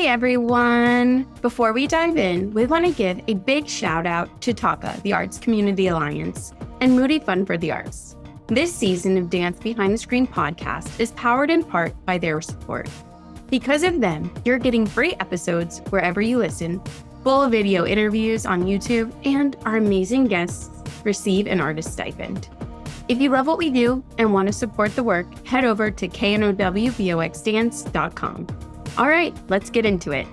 Hey everyone! Before we dive in, we want to give a big shout out to TACA, the Arts Community Alliance, and Moody Fund for the Arts. This season of Dance Behind the Screen podcast is powered in part by their support. Because of them, you're getting free episodes wherever you listen, full video interviews on YouTube, and our amazing guests receive an artist stipend. If you love what we do and want to support the work, head over to knowvoxdance.com. All right, let's get into it.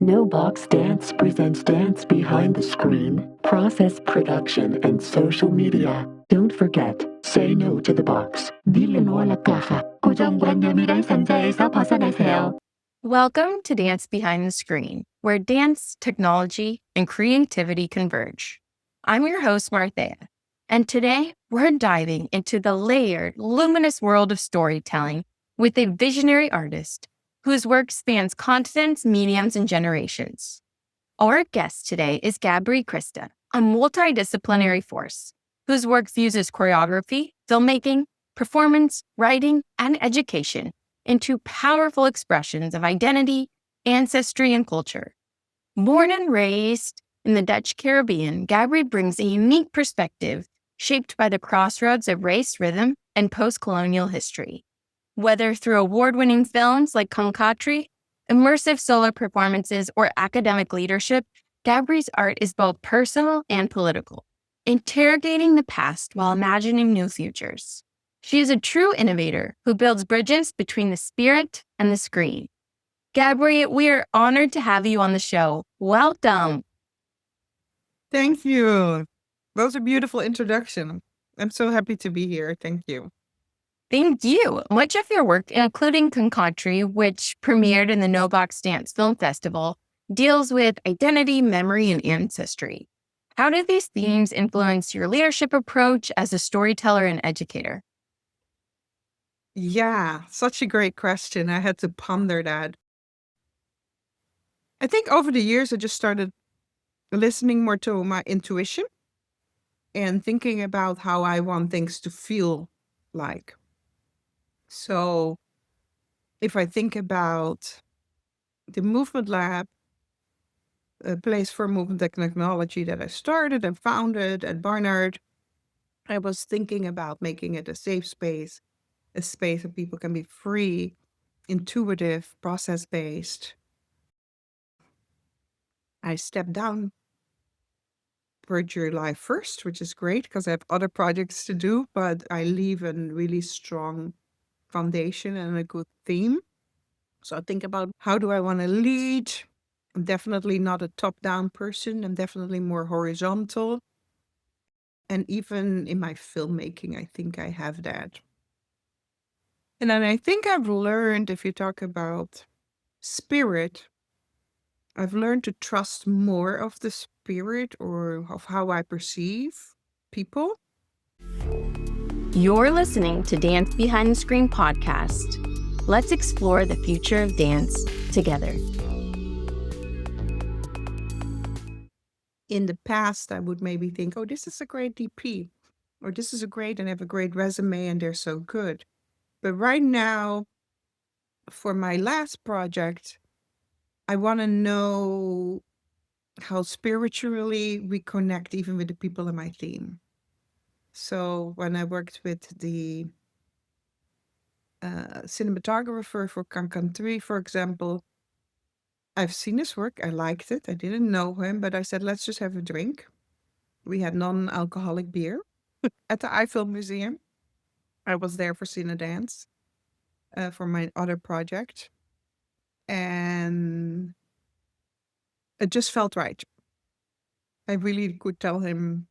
No Box Dance presents Dance Behind the Screen, process production, and social media. Don't forget, say no to the box. Dile no a la caja. 고정관념 미래 상자에서 벗어나세요. Welcome to Dance Behind the Screen, where dance, technology, and creativity converge. I'm your host, Martheya, and today we're diving into the layered, luminous world of storytelling with a visionary artist whose work spans continents, mediums, and generations. Our guest today is Gabri Christa, a multidisciplinary force whose work fuses choreography, filmmaking, performance, writing, and education into powerful expressions of identity, ancestry, and culture. Born and raised in the Dutch Caribbean, Gabri brings a unique perspective shaped by the crossroads of race, rhythm, and post-colonial history. Whether through award-winning films like Concatri, immersive solo performances, or academic leadership, Gabri's art is both personal and political, interrogating the past while imagining new futures. She is a true innovator who builds bridges between the spirit and the screen. Gabri, we are honored to have you on the show. Welcome. Thank you. That was a beautiful introduction. I'm so happy to be here. Thank you. Thank you. Much of your work, including Concatri, which premiered in the No Box Dance Film Festival, deals with identity, memory, and ancestry. How do these themes influence your leadership approach as a storyteller and educator? Yeah, such a great question. I had to ponder that. I think over the years, I just started listening more to my intuition and thinking about how I want things to feel like. So if I think about the Movement Lab, a place for movement and technology that I started and founded at Barnard, I was thinking about making it a safe space, a space where people can be free, intuitive, process-based. I stepped down for July 1st, which is great because I have other projects to do, but I leave a really strong foundation and a good theme. So I think about how do I want to lead? I'm definitely not a top-down person. I'm definitely more horizontal. And even in my filmmaking, I think I have that. And then I think I've learned, if you talk about spirit, I've learned to trust more of the spirit or of how I perceive people. You're listening to Dance Behind the Screen podcast. Let's explore the future of dance together. In the past, I would maybe think, oh, this is a great DP, or this is a great, and have a great resume, and they're so good. But right now, for my last project, I want to know how spiritually we connect even with the people in my team. So when I worked with the cinematographer for Concatri, for example, I've seen his work. I liked it. I didn't know him, but I said, let's just have a drink. We had non-alcoholic beer at the iFilm Museum. I was there for Cine Dance for my other project. And it just felt right. I really could tell him,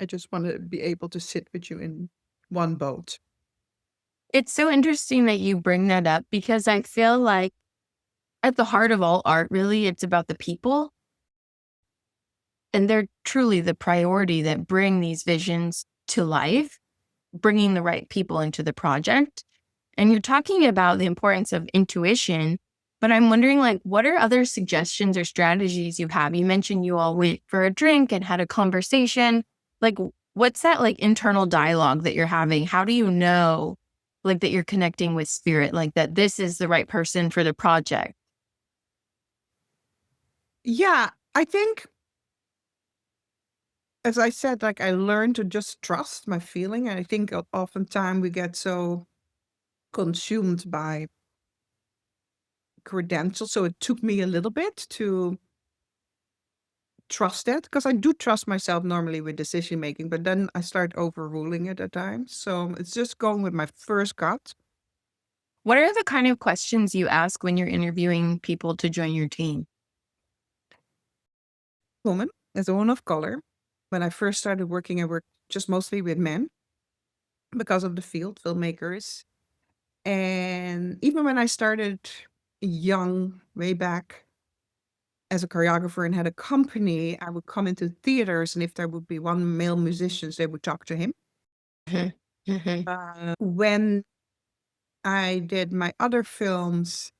I just want to be able to sit with you in one boat. It's so interesting that you bring that up because I feel like at the heart of all art, really, it's about the people. And they're truly the priority that bring these visions to life, bringing the right people into the project. And you're talking about the importance of intuition, but I'm wondering, like, what are other suggestions or strategies you have? You mentioned you all went for a drink and had a conversation. Like, what's that, like, internal dialogue that you're having? How do you know, like, that you're connecting with spirit, like that this is the right person for the project? Yeah, I think, as I said, like I learned to just trust my feeling. And I think oftentimes we get so consumed by credentials. So it took me a little bit to trust that, because I do trust myself normally with decision making, but then I start overruling it at times. So it's just going with my first gut. What are the kind of questions you ask when you're interviewing people to join your team? Woman, as a woman of color, when I first started working, I worked just mostly with men because of the field, filmmakers. And even when I started young, way back as a choreographer and had a company, I would come into theaters, and if there would be one male musician, they would talk to him. Mhm, mhm, When I did my other films,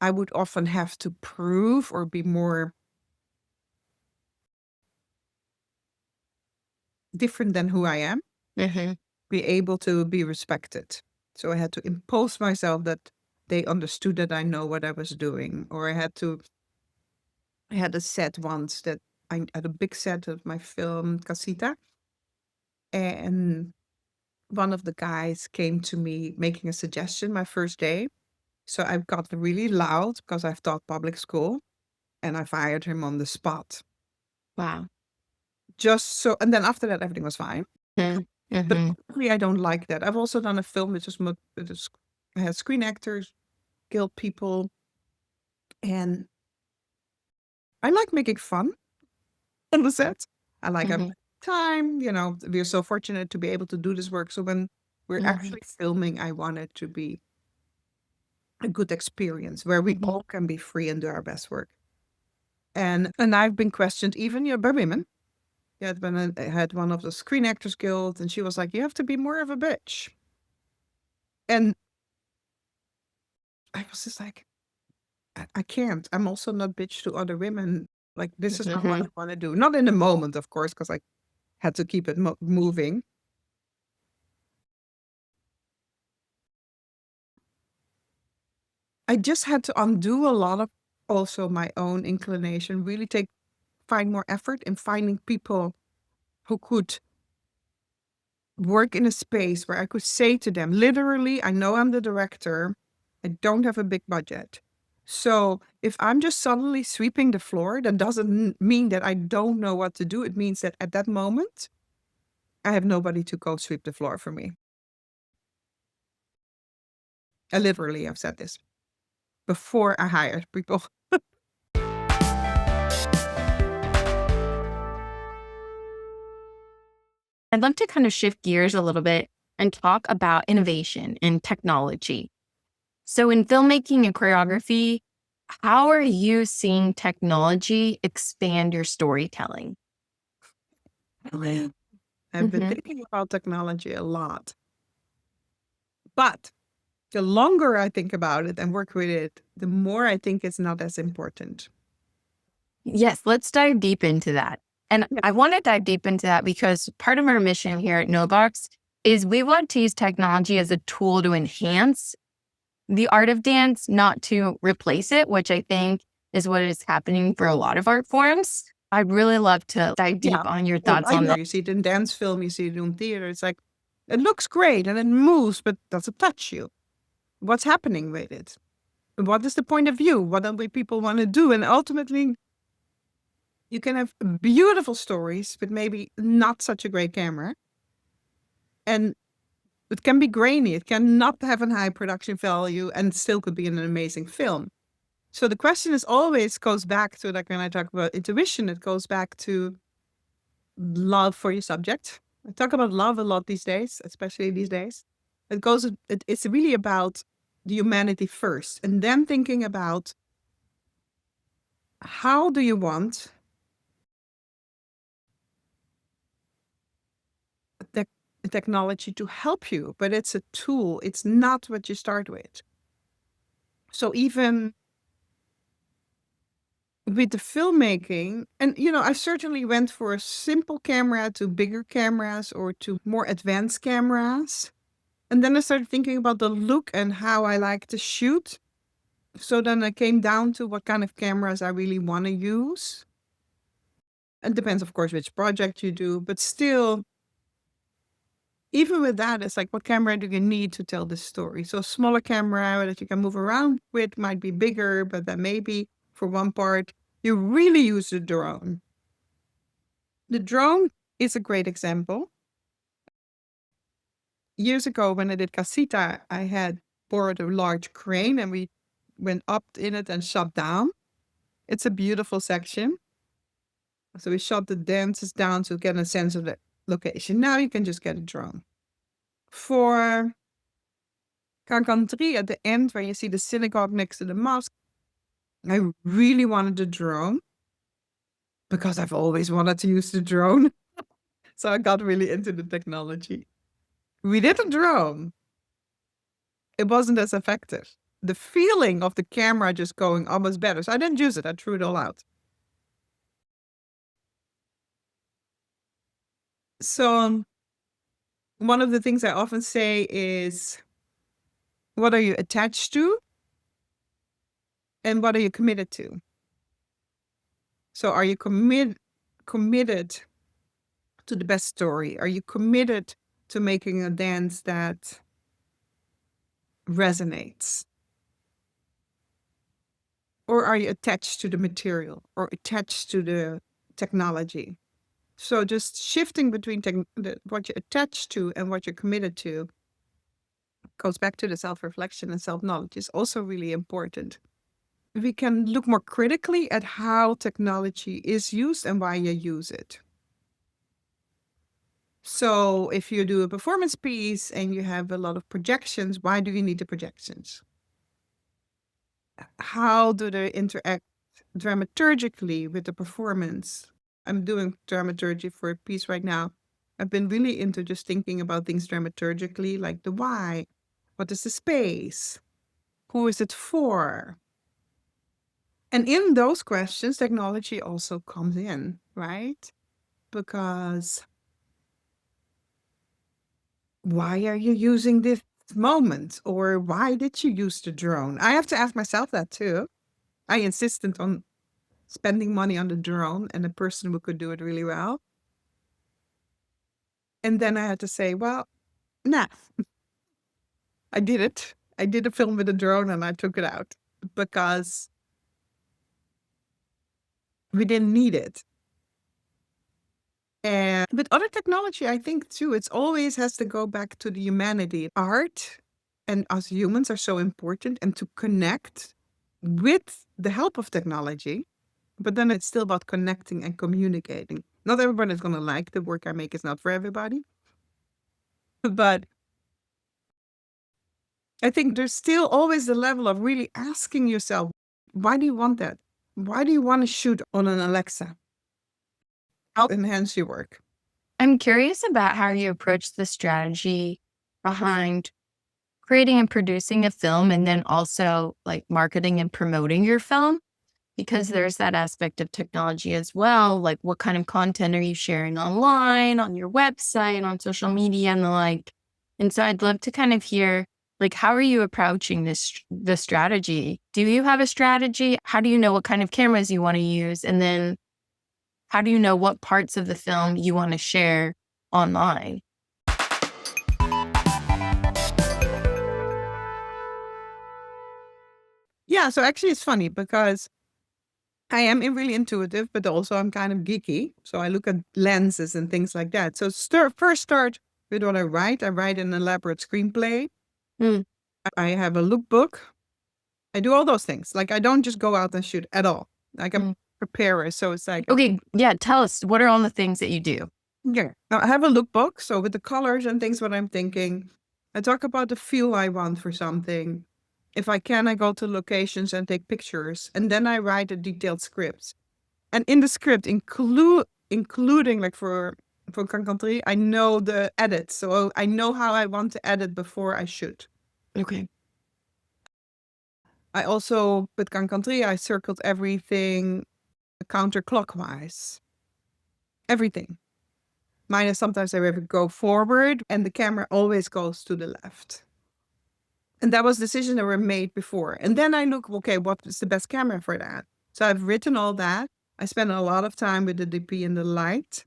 I would often have to prove or be more different than who I am, mhm, be able to be respected. So I had to impose myself that they understood that I know what I was doing. Or I had a set once that I had a big set of my film Casita. And one of the guys came to me making a suggestion my first day. So I got really loud because I've taught public school, and I fired him on the spot. Wow. Just so, and then after that, everything was fine. Mhm, But mhm, really, I don't like that. I've also done a film which is I had Screen Actors Guild people, and I like making fun on the set. I like having mhm, time. We're so fortunate to be able to do this work. So when we're mhm, actually filming, I want it to be a good experience where we mhm. all can be free and do our best work. And I've been questioned even by women. Yeah, when I had one of the Screen Actors Guild, and she was like, "You have to be more of a bitch." And I was just like, I can't. I'm also not bitch to other women. Like, this is not what I Mhm. want to do. Not in the moment, of course, because I had to keep it moving. I just had to undo a lot of also my own inclination, really find more effort in finding people who could work in a space where I could say to them, literally, I know I'm the director, I don't have a big budget. So if I'm just suddenly sweeping the floor, that doesn't mean that I don't know what to do. It means that at that moment, I have nobody to go sweep the floor for me. I literally have said this before I hired people. I'd love to kind of shift gears a little bit and talk about innovation and technology. So, in filmmaking and choreography, how are you seeing technology expand your storytelling? Man, I've been Mhm, thinking about technology a lot. But the longer I think about it and work with it, the more I think it's not as important. yes, let's dive deep into that. And Yeah. I want to dive deep into that because part of our mission here at NoBox is we want to use technology as a tool to enhance the art of dance, not to replace it, which I think is what is happening for a lot of art forms. I'd really love to dive Yeah. deep on your Well, thoughts I on know that. you see it in dance film, you see it in theater. It's like, it looks great and it moves, but does it touch you? What's happening with it? What is the point of view? What do people want to do? And ultimately, you can have beautiful stories, but maybe not such a great camera. And it can be grainy. It can not have a high production value and still could be an amazing film. So the question is always goes back to, like when I talk about intuition, it goes back to love for your subject. I talk about love a lot these days, especially these days. It's really about the humanity first, and then thinking about how do you want the technology to help you, but it's a tool. It's not what you start with. So even with the filmmaking, and I certainly went for a simple camera to bigger cameras or to more advanced cameras. And then I started thinking about the look and how I like to shoot. So then I came down to what kind of cameras I really want to use. It depends, of course, which project you do, but still, even with that, it's like, what camera do you need to tell this story? So a smaller camera that you can move around with might be bigger, but then maybe for one part, you really use the drone. The drone is a great example. Years ago, when I did Casita, I had borrowed a large crane and we went up in it and shot down. It's a beautiful section. So we shot the dances down to get a sense of the location. Now you can just get a drone. For Cancan 3 at the end, where you see the synagogue next to the mosque, I really wanted a drone because I've always wanted to use the drone. So I got really into the technology. We did a drone. It wasn't as effective. The feeling of the camera just going up was better. So I didn't use it. I threw it all out. So one of the things I often say is, what are you attached to? And what are you committed to? So are you committed to the best story? Are you committed to making a dance that resonates? Or are you attached to the material or attached to the technology? So just shifting between what you're attached to and what you're committed to goes back to the self-reflection and self-knowledge is also really important. We can look more critically at how technology is used and why you use it. So if you do a performance piece and you have a lot of projections, why do you need the projections? How do they interact dramaturgically with the performance? I'm doing dramaturgy for a piece right now. I've been really into just thinking about things dramaturgically, like the why, what is the space, who is it for? And in those questions, technology also comes in, right? Because why are you using this moment? Or why did you use the drone? I have to ask myself that too. I insisted on spending money on the drone and a person who could do it really well. And then I had to say, well, nah, I did it. I did a film with a drone and I took it out because we didn't need it. And with other technology, I think too, it's always has to go back to the humanity. Art and us humans are so important and to connect with the help of technology. But then it's still about connecting and communicating. Not everybody is going to like the work I make. It's not for everybody. But I think there's still always the level of really asking yourself, why do you want that? Why do you want to shoot on an Alexa? How enhance your work? I'm curious about how you approach the strategy behind creating and producing a film and then also like marketing and promoting your film, because there's that aspect of technology as well. Like, what kind of content are you sharing online, on your website, on social media, and the like? And so I'd love to kind of hear, like, how are you approaching the strategy? Do you have a strategy? How do you know what kind of cameras you want to use? And then how do you know what parts of the film you want to share online? Yeah, so actually it's funny because I am really intuitive, but also I'm kind of geeky. So I look at lenses and things like that. So first start with what I write. I write an elaborate screenplay. Mm, I have a lookbook. I do all those things. Like I don't just go out and shoot at all. Like I'm mm. a preparer. So it's like, Okay, yeah, tell us, what are all the things that you do? yeah. Now I have a lookbook. So with the colors and things, what I'm thinking, I talk about the feel I want for something. If I can, I go to locations and take pictures. And then I write a detailed script. And in the script, including like for Cancan 3, I know the edit. So I know how I want to edit before I shoot. Okay. I also, with Cancan 3, I circled everything counterclockwise. Everything. Minus sometimes I ever go forward and the camera always goes to the left. And that was decisions that were made before. And then I look, okay, what is the best camera for that? So I've written all that. I spent a lot of time with the DP and the light.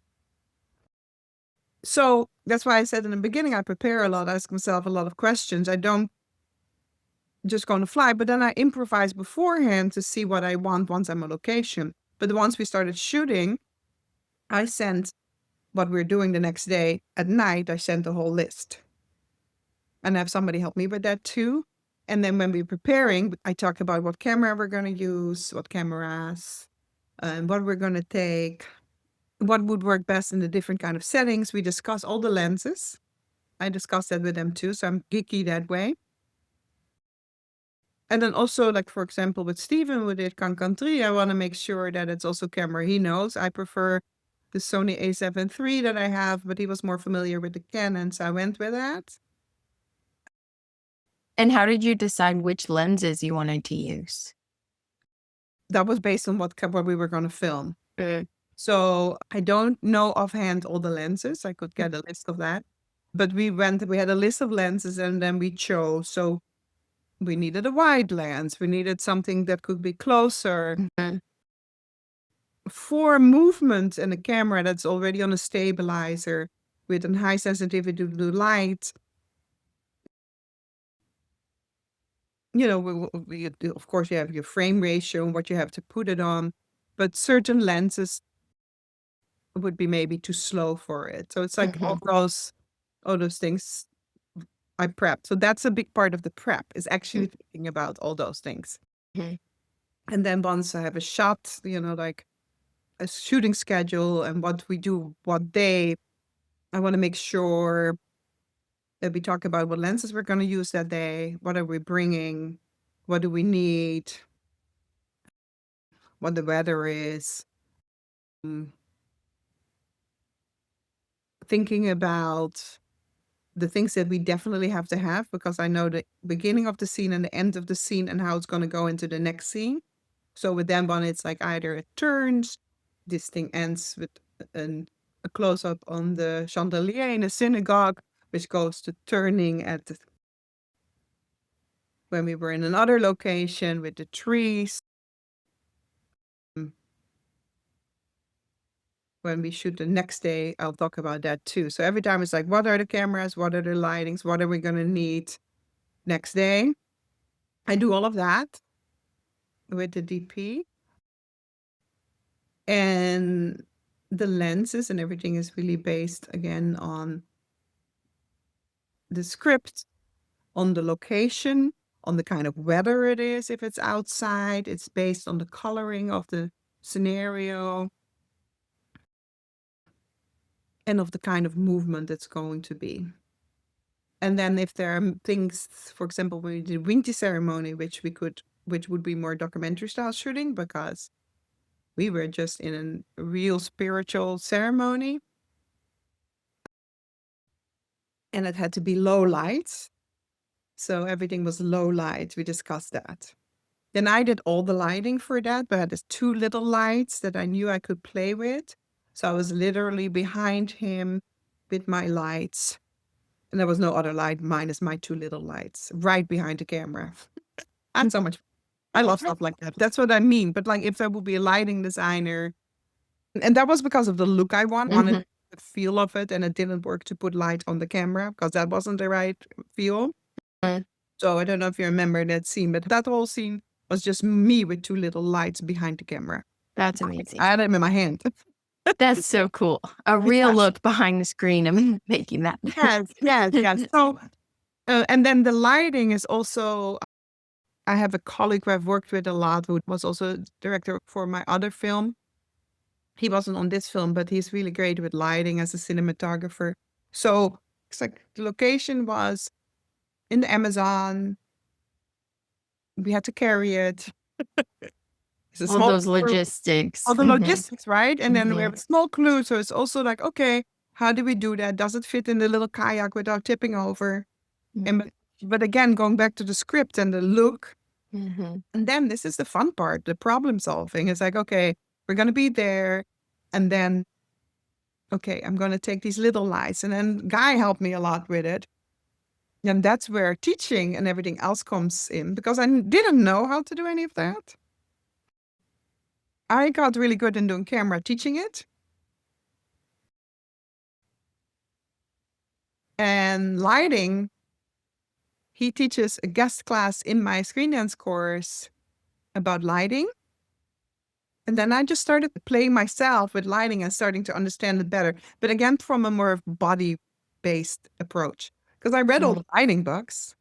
So that's why I said in the beginning, I prepare a lot, ask myself a lot of questions. I don't just go on the fly, but then I improvise beforehand to see what I want once I'm on location. But once we started shooting, I sent what we're doing the next day at night. I sent the whole list and have somebody help me with that too. And then when we're preparing, I talk about what camera we're going to use, what cameras, and what we're going to take, what would work best in the different kind of settings. We discuss all the lenses. I discuss that with them too. So I'm geeky that way. And then also, like, for example, with Steven, who did Cancan 3, I want to make sure that it's also camera he knows. I prefer the Sony A7 III that I have, but he was more familiar with the Canon, so I went with that. And how did you decide which lenses you wanted to use? That was based on what we were going to film. So I don't know offhand all the lenses. I could get a list of that. But we had a list of lenses and then we chose. So we needed a wide lens. We needed something that could be closer. For movement and a camera that's already on a stabilizer with a high sensitivity to blue light, you know, of course you have your frame ratio and what you have to put it on, but certain lenses would be maybe too slow for it. So it's like all those things I prep. So that's a big part of the prep, is actually thinking about all those things. And then once I have a shot, you know, like a shooting schedule and what we do what day, I want to make sure that we talk about what lenses we're going to use that day, what are we bringing, what do we need, what the weather is. Thinking about the things that we definitely have to have, because I know the beginning of the scene and the end of the scene and how it's going to go into the next scene. So with them one, it's like either it turns, this thing ends with a close-up on the chandelier in a synagogue, which goes to turning at when we were in another location with the trees. When we shoot the next day, I'll talk about that too. So every time it's like, what are the cameras? What are the lightings? What are we going to need next day? I do all of that with the DP. And the lenses and everything is really based again on the script, on the location, on the kind of weather it is. If it's outside, it's based on the coloring of the scenario and of the kind of movement it's going to be. And then if there are things, for example, we did Winty ceremony, which would be more documentary style shooting, because we were just in a real spiritual ceremony. And it had to be low lights. So everything was low light. We discussed that. Then I did all the lighting for that, but I had 2 little lights that I knew I could play with. So I was literally behind him with my lights. And there was no other light minus my 2 little lights right behind the camera. And so much. I love stuff like that. That's what I mean. But like if there would be a lighting designer, and that was because of the look I wanted the feel of it, and it didn't work to put light on the camera because that wasn't the right feel. So I don't know if you remember that scene, but that whole scene was just me with 2 little lights behind the camera. That's amazing. I had them in my hand. That's so cool. A real look behind the screen of making that. Yes. So, and then the lighting is also, I have a colleague who I've worked with a lot who was also director for my other film. He wasn't on this film, but he's really great with lighting as a cinematographer. So it's like the location was in the Amazon. We had to carry it. It's All those logistics. all the logistics, right? And then we have a small crew. So it's also like, okay, how do we do that? Does it fit in the little kayak without tipping over? And but again, going back to the script and the look. And then this is the fun part, the problem solving. It's like, okay, we're going to be there. And then, okay, I'm going to take these little lights. And then Guy helped me a lot with it. And that's where teaching and everything else comes in, because I didn't know how to do any of that. I got really good in doing camera, teaching it. And lighting, he teaches a guest class in my screen dance course about lighting. And then I just started playing myself with lighting and starting to understand it better. But again, from a more body-based approach. Because I read all the lighting books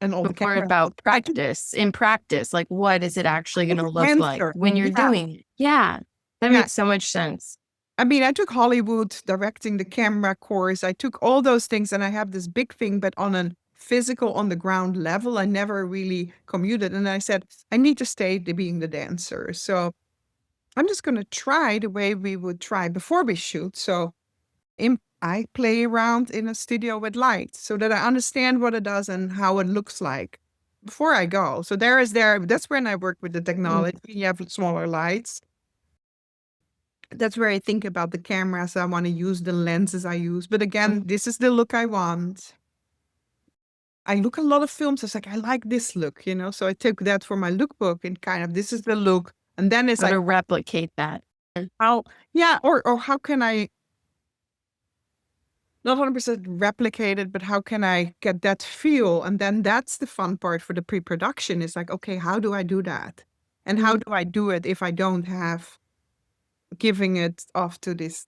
and all the But more camera. about practice. In practice, like what is it actually going to look like when you're doing it? Yeah, that Yeah. makes so much sense. I mean, I took Hollywood directing the camera course. I took all those things and I have this big thing, but on a physical, on the ground level, I never really commuted. And I said, I need to stay being the dancer. So I'm just going to try the way we would try before we shoot. So I play around in a studio with lights so that I understand what it does and how it looks like before I go. So that's when I work with the technology. You have smaller lights. That's where I think about the cameras I want to use, the lenses I use. But again, this is the look I want. I look a lot of films. It's like, I like this look, So I took that for my lookbook and kind of, this is the look. And then it's How like, to replicate that. or how can I not 100% replicate it, but how can I get that feel? And then that's the fun part for the pre-production is like, okay, how do I do that? And how do I do it if I don't have giving it off to this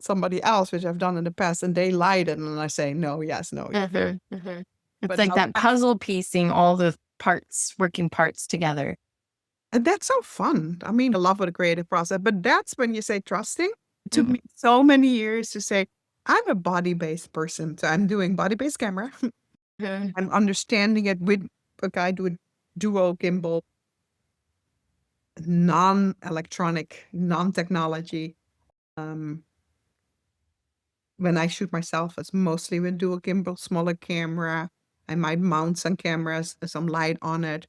somebody else, which I've done in the past, and they lied it, and I say no, yes, no. It's But like that puzzle piecing all the parts, working parts together. And that's so fun. I mean, I love the creative process, but that's when you say trusting. It took me so many years to say, I'm a body-based person. So I'm doing body-based camera. I'm understanding it with a guide with dual gimbal, non-electronic, non-technology. When I shoot myself, it's mostly with dual gimbal, smaller camera. I might mount some cameras, some light on it.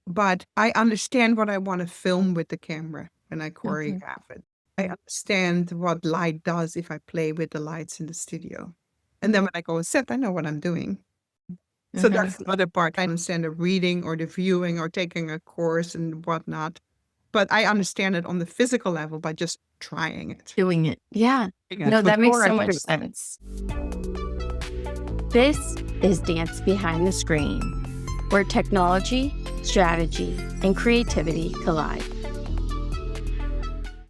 But I understand what I want to film with the camera when I choreograph it. I understand what light does if I play with the lights in the studio. And then when I go on set, I know what I'm doing. So that's the other part. I understand the reading or the viewing or taking a course and whatnot. But I understand it on the physical level by just trying it. Doing it. Yeah. No, that makes so much sense. This is Dance Behind the Screen, where technology, strategy, and creativity collide.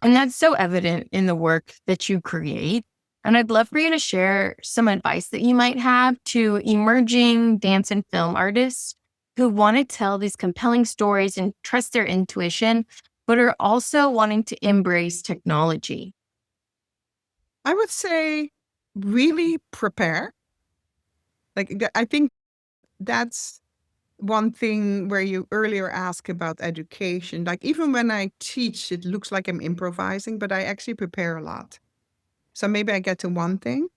And that's so evident in the work that you create. And I'd love for you to share some advice that you might have to emerging dance and film artists who want to tell these compelling stories and trust their intuition, but are also wanting to embrace technology. I would say really prepare. Like, I think that's one thing where you earlier asked about education. Like, even when I teach, it looks like I'm improvising, but I actually prepare a lot. So maybe I get to one thing.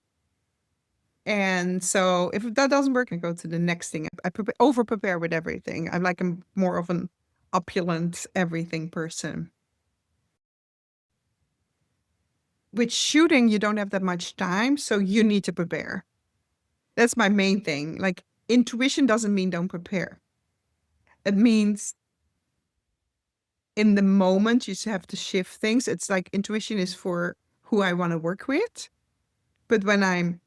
And so if that doesn't work, I go to the next thing. I over prepare with everything. I'm like more of an opulent everything person. With shooting, you don't have that much time, so you need to prepare. That's my main thing. Like, intuition doesn't mean don't prepare. It means in the moment you just have to shift things. It's like intuition is for who I want to work with. But when I'm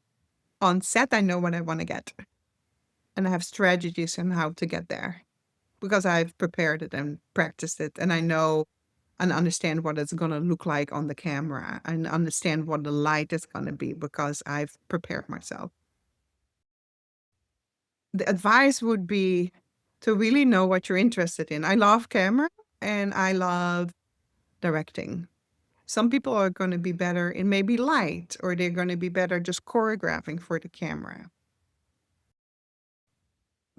on set, I know what I want to get. And I have strategies on how to get there because I've prepared it and practiced it. And I know and understand what it's going to look like on the camera and understand what the light is going to be because I've prepared myself. The advice would be to really know what you're interested in. I love camera and I love directing. Some people are going to be better in maybe light, or they're going to be better just choreographing for the camera.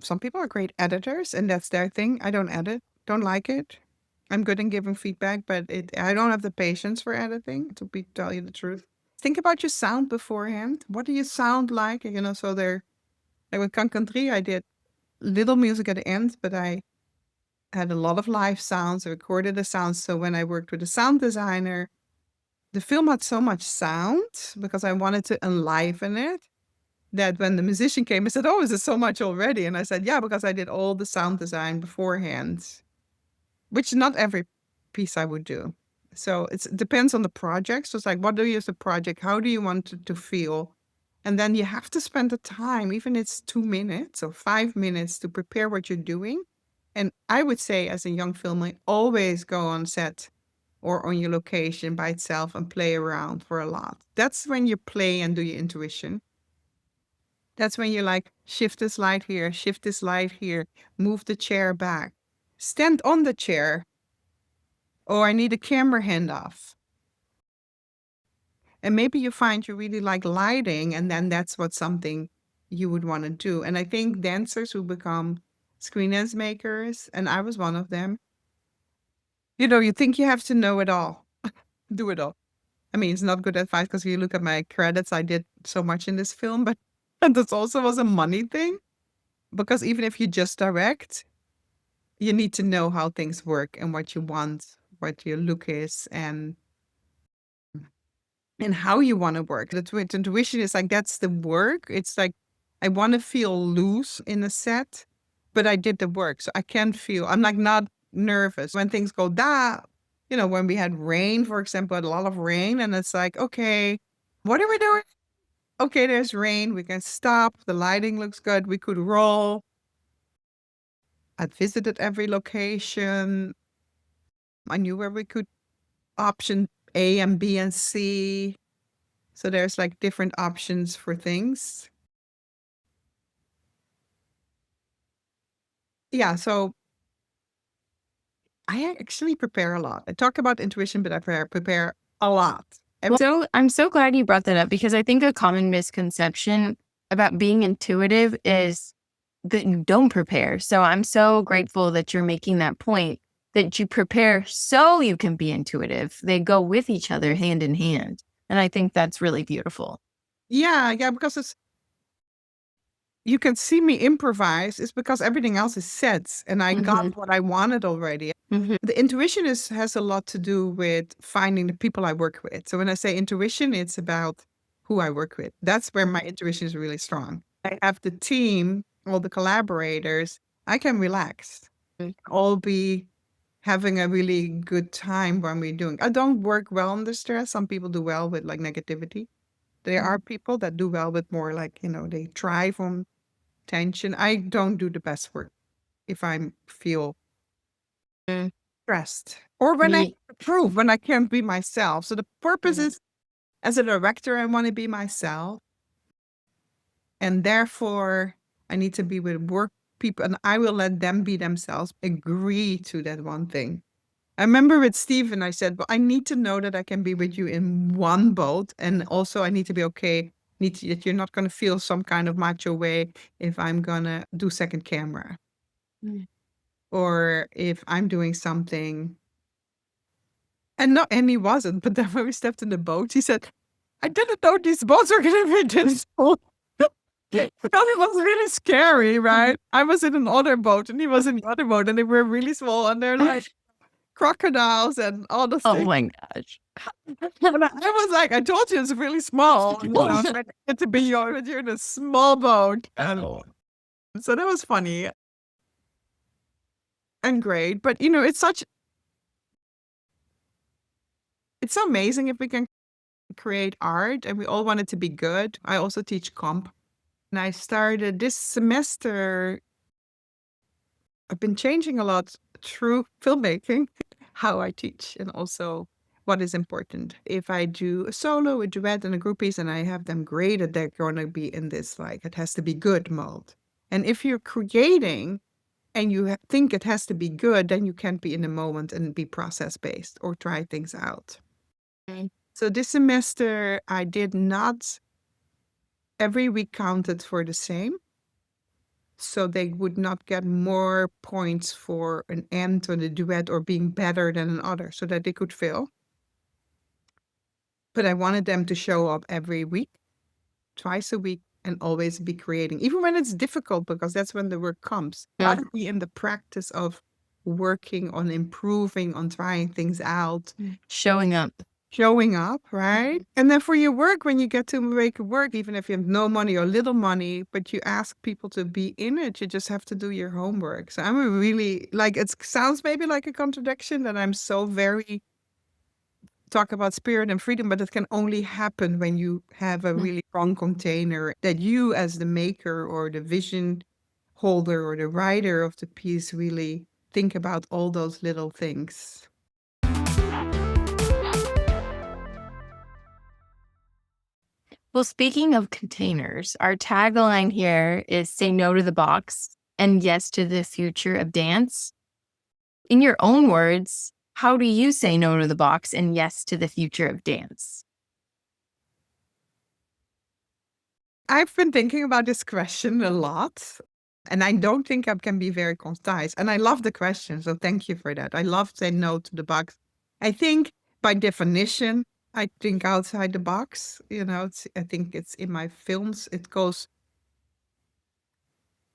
Some people are great editors and that's their thing. I don't edit, don't like it. I'm good in giving feedback, but I don't have the patience for editing, to tell you the truth. Think about your sound beforehand. What do you sound like? So like with Cancan I did little music at the end, but I had a lot of live sounds. I recorded the sounds. So when I worked with a sound designer, the film had so much sound because I wanted to enliven it, that when the musician came, I said, "Oh, is it so much already?" And I said, "Yeah, because I did all the sound design beforehand," which not every piece I would do. So it depends on the project. So it's like, what do you as a project? How do you want it to feel? And then you have to spend the time, even if it's 2 minutes or 5 minutes, to prepare what you're doing. And I would say, as a young filmer, always go on set or on your location by itself and play around for a lot. That's when you play and do your intuition. That's when you like shift this light here, move the chair back, stand on the chair. Oh, I need a camera handoff. And maybe you find you really like lighting, and then that's what something you would want to do. And I think dancers who become screen dance makers, and I was one of them, you think you have to know it all, do it all. I mean, it's not good advice because if you look at my credits, I did so much in this film, but and this also was a money thing because even if you just direct, you need to know how things work and what you want, what your look is, and how you want to work. The intuition is like that's the work. It's like I want to feel loose in a set, but I did the work, so I can feel. I'm like not nervous when things go da. When we had rain, for example, had a lot of rain, and it's like, okay, what are we doing? Okay, there's rain. We can stop. The lighting looks good. We could roll. I'd visited every location. I knew where we could option A and B and C. So there's like different options for things. Yeah, so I actually prepare a lot. I talk about intuition, but I prepare a lot. So I'm so glad you brought that up because I think a common misconception about being intuitive is that you don't prepare. So I'm so grateful that you're making that point, that you prepare so you can be intuitive. They go with each other hand in hand. And I think that's really beautiful. Yeah, because you can see me improvise is because everything else is set and I got what I wanted already. The intuition has a lot to do with finding the people I work with. So when I say intuition, it's about who I work with. That's where my intuition is really strong. I have the team, all the collaborators, I can relax. All be having a really good time when we're doing. I don't work well under stress. Some people do well with like negativity. There are people that do well with more like, they thrive on tension. I don't do the best work if I feel stressed or when I prove when I can't be myself. So the purpose is, as a director, I want to be myself. And therefore I need to be with work people and I will let them be themselves, agree to that one thing. I remember with Steven, I said, well, I need to know that I can be with you in one boat. And also I need to be okay, that you're not going to feel some kind of macho way if I'm going to do second camera. Or if I'm doing something. And he wasn't. But then when we stepped in the boat, he said, I didn't know these boats were going to be this small. Because it was really scary, right? I was in another boat and he was in the other boat and they were really small and they're like crocodiles and all the things. Oh my gosh. And I was like, I told you it's really small. To be you're in a small boat. And so that was funny and great. But it's so amazing if we can create art and we all want it to be good. I also teach comp. And I started this semester. I've been changing a lot through filmmaking, how I teach and also what is important. If I do a solo, a duet, and a group piece, and I have them graded, they're going to be in this, like, it has to be good mode. And if you're creating and you think it has to be good, then you can't be in the moment and be process-based or try things out. So this semester, I did not every week counted for the same. So they would not get more points for an end on the duet or being better than another so that they could fail. But I wanted them to show up every week, twice a week, and always be creating, even when it's difficult, because that's when the work comes. Gotta be in the practice of working on improving, on trying things out. Showing up. showing up, right? And then for your work, when you get to make it work, even if you have no money or little money, but you ask people to be in it, you just have to do your homework. So I'm a really, like, it sounds maybe like a contradiction that I'm so very talk about spirit and freedom, but it can only happen when you have a really strong container that you as the maker or the vision holder or the writer of the piece really think about all those little things. Well, speaking of containers, our tagline here is say no to the box and yes to the future of dance. In your own words, how do you say no to the box and yes to the future of dance? I've been thinking about this question a lot, and I don't think I can be very concise. And I love the question, so thank you for that. I love saying no to the box. I think by definition, I think outside the box. I think it's in my films. It goes.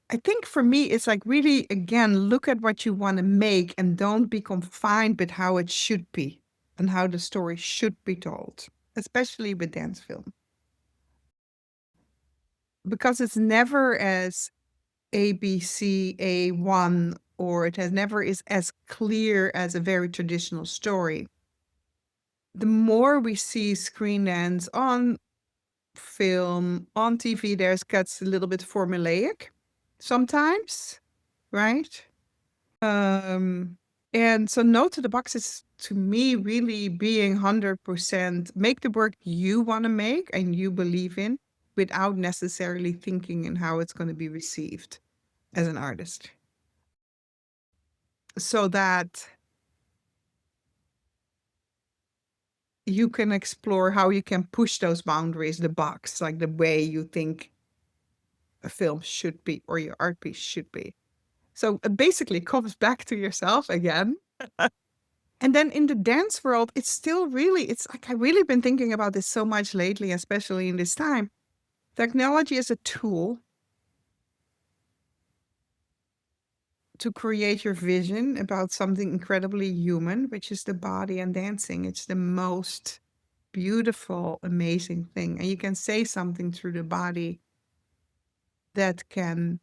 I think for me, it's like really again look at what you want to make and don't be confined with how it should be and how the story should be told, especially with dance film, because it's never as ABC, A1, or it has never is as clear as a very traditional story. The more we see screen dance on film, on TV, there's gets a little bit formulaic sometimes, right? And so no to the box is to me really being 100% make the work you want to make and you believe in without necessarily thinking in how it's going to be received as an artist. So that you can explore how you can push those boundaries, the box, like the way you think a film should be or your art piece should be. So it basically comes back to yourself again. And then in the dance world, it's still really, it's like I've really been thinking about this so much lately, especially in this time. Technology is a tool to create your vision about something incredibly human, which is the body and dancing. It's the most beautiful, amazing thing. And you can say something through the body that can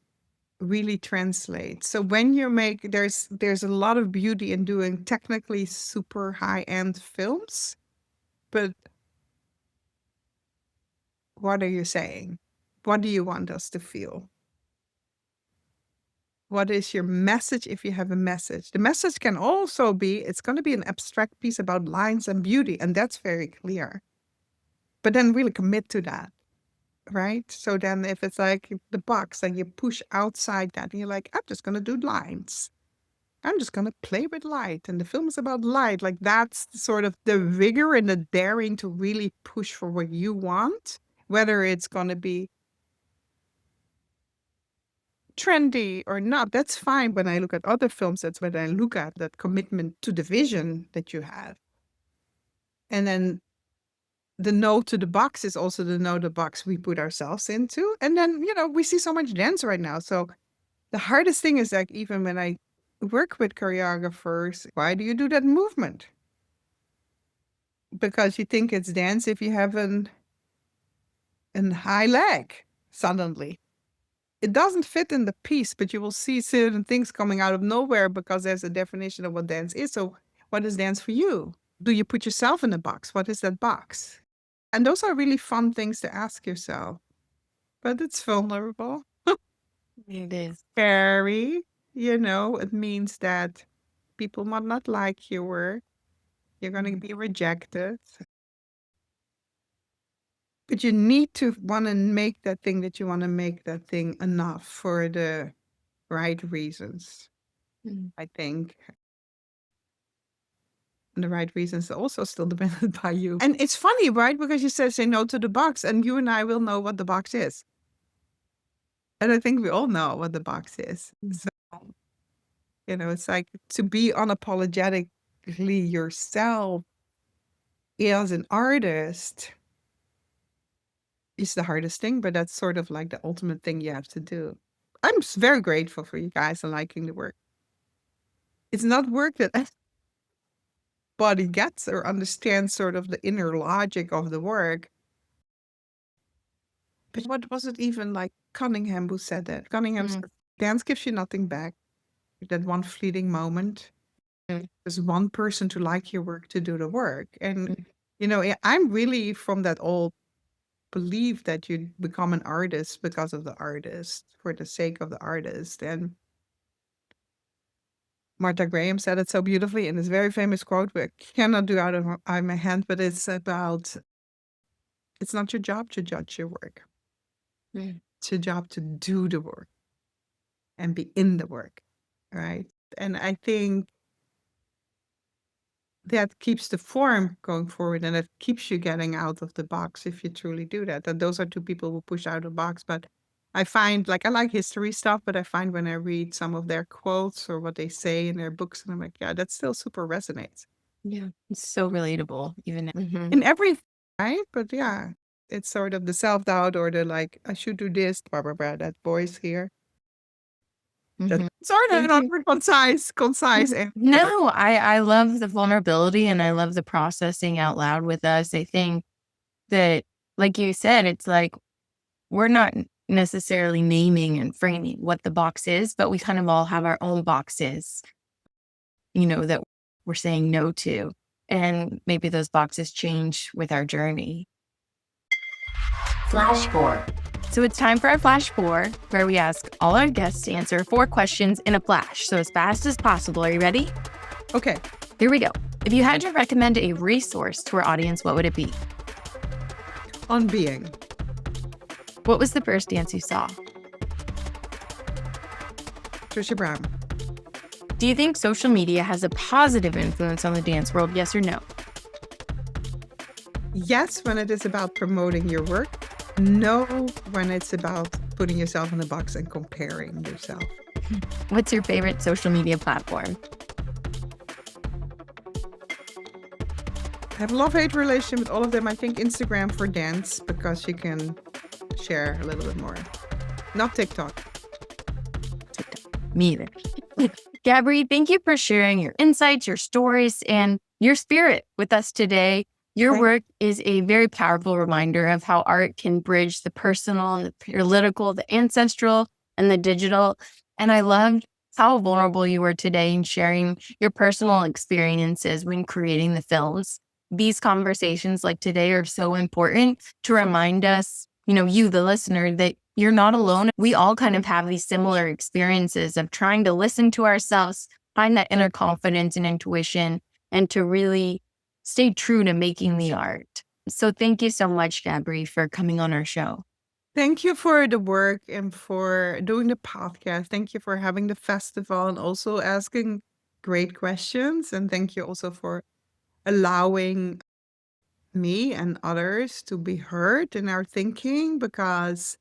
really translate. So when you make, there's a lot of beauty in doing technically super high-end films, but what are you saying? What do you want us to feel? What is your message if you have a message? The message can also be, it's going to be an abstract piece about lines and beauty, and that's very clear. But then really commit to that, right? So then if it's like the box and you push outside that and you're like, I'm just going to do lines. I'm just going to play with light. And the film is about light. Like that's sort of the vigor and the daring to really push for what you want, whether it's going to be trendy or not. That's fine. When I look at other films, that's what I look at, that commitment to the vision that you have. And then the no to the box is also the no to the box we put ourselves into. And then, we see so much dance right now. So the hardest thing is like, even when I work with choreographers, why do you do that movement? Because you think it's dance if you have an high leg suddenly. It doesn't fit in the piece, but you will see certain things coming out of nowhere because there's a definition of what dance is. So what is dance for you? Do you put yourself in a box? What is that box? And those are really fun things to ask yourself. But it's vulnerable. It is. Scary. It means that people might not like your work. You're going to be rejected. But you need to want to make that thing that you want to make that thing enough for the right reasons, I think. And the right reasons are also still dependent by you. And it's funny, right? Because you said say no to the box, and you and I will know what the box is. And I think we all know what the box is. So, it's like to be unapologetically yourself as an artist is the hardest thing, but that's sort of like the ultimate thing you have to do. I'm very grateful for you guys and liking the work. It's not work that everybody gets or understands sort of the inner logic of the work. But what was it even like Cunningham who said that? Cunningham said, dance gives you nothing back. That one fleeting moment. There's one person to like your work to do the work. And, I'm really from that old belief that you become an artist because of the artist, for the sake of the artist. And Martha Graham said it so beautifully in this very famous quote, which I cannot do out of my hand, but it's about, it's not your job to judge your work. It's your job to do the work and be in the work, right? And I think that keeps the form going forward, and it keeps you getting out of the box if you truly do that. And those are two people who push out of the box. But I find, I like history stuff, but I find when I read some of their quotes or what they say in their books, and I'm like, yeah, that still super resonates. Yeah, it's so relatable, even in everything, right? But yeah, it's sort of the self-doubt or the I should do this, blah, blah, blah, that voice here. That's sort of not concise answer. No, I love the vulnerability and I love the processing out loud with us. I think that, like you said, it's like we're not necessarily naming and framing what the box is, but we kind of all have our own boxes, that we're saying no to. And maybe those boxes change with our journey. Flash 4. So it's time for our Flash 4, where we ask all our guests to answer 4 questions in a flash. So as fast as possible. Are you ready? Okay. Here we go. If you had to recommend a resource to our audience, what would it be? On Being. What was the first dance you saw? Trisha Brown. Do you think social media has a positive influence on the dance world, yes or no? Yes, when it is about promoting your work. No, when it's about putting yourself in a box and comparing yourself. What's your favorite social media platform? I have a love-hate relationship with all of them. I think Instagram for dance, because you can share a little bit more. Not TikTok. Me either. Gabri, thank you for sharing your insights, your stories, and your spirit with us today. Your work is a very powerful reminder of how art can bridge the personal, the political, the ancestral, and the digital. And I loved how vulnerable you were today in sharing your personal experiences when creating the films. These conversations like today are so important to remind us, you, the listener, that you're not alone. We all kind of have these similar experiences of trying to listen to ourselves, find that inner confidence and intuition, and to really stay true to making the art. So thank you so much, Gabri, for coming on our show. Thank you for the work and for doing the podcast. Thank you for having the festival and also asking great questions. And thank you also for allowing me and others to be heard in our thinking, because,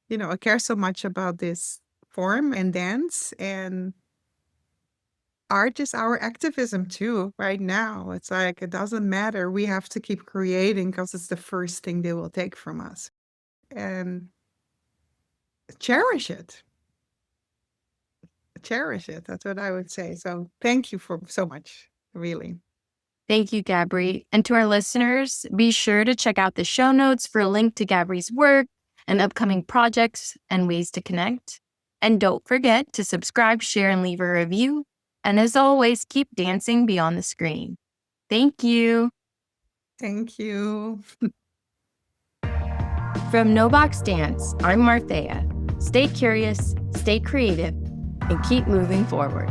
I care so much about this form and dance, and art is our activism too right now. It's like, it doesn't matter. We have to keep creating because it's the first thing they will take from us. And cherish it. Cherish it. That's what I would say. So thank you for so much, really. Thank you, Gabri. And to our listeners, be sure to check out the show notes for a link to Gabri's work and upcoming projects and ways to connect. And don't forget to subscribe, share, and leave a review. And as always, keep dancing beyond the screen. Thank you. Thank you. From No Box Dance, I'm Martheya. Stay curious, stay creative, and keep moving forward.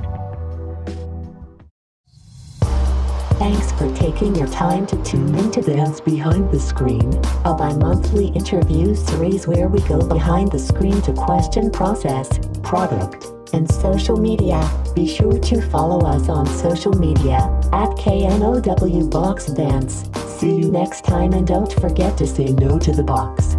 Thanks for taking your time to tune into Dance Behind the Screen, a bi-monthly interview series where we go behind the screen to question process, product, and social media. Be sure to follow us on social media at KNOW Box Dance. See you next time, and don't forget to say no to the box.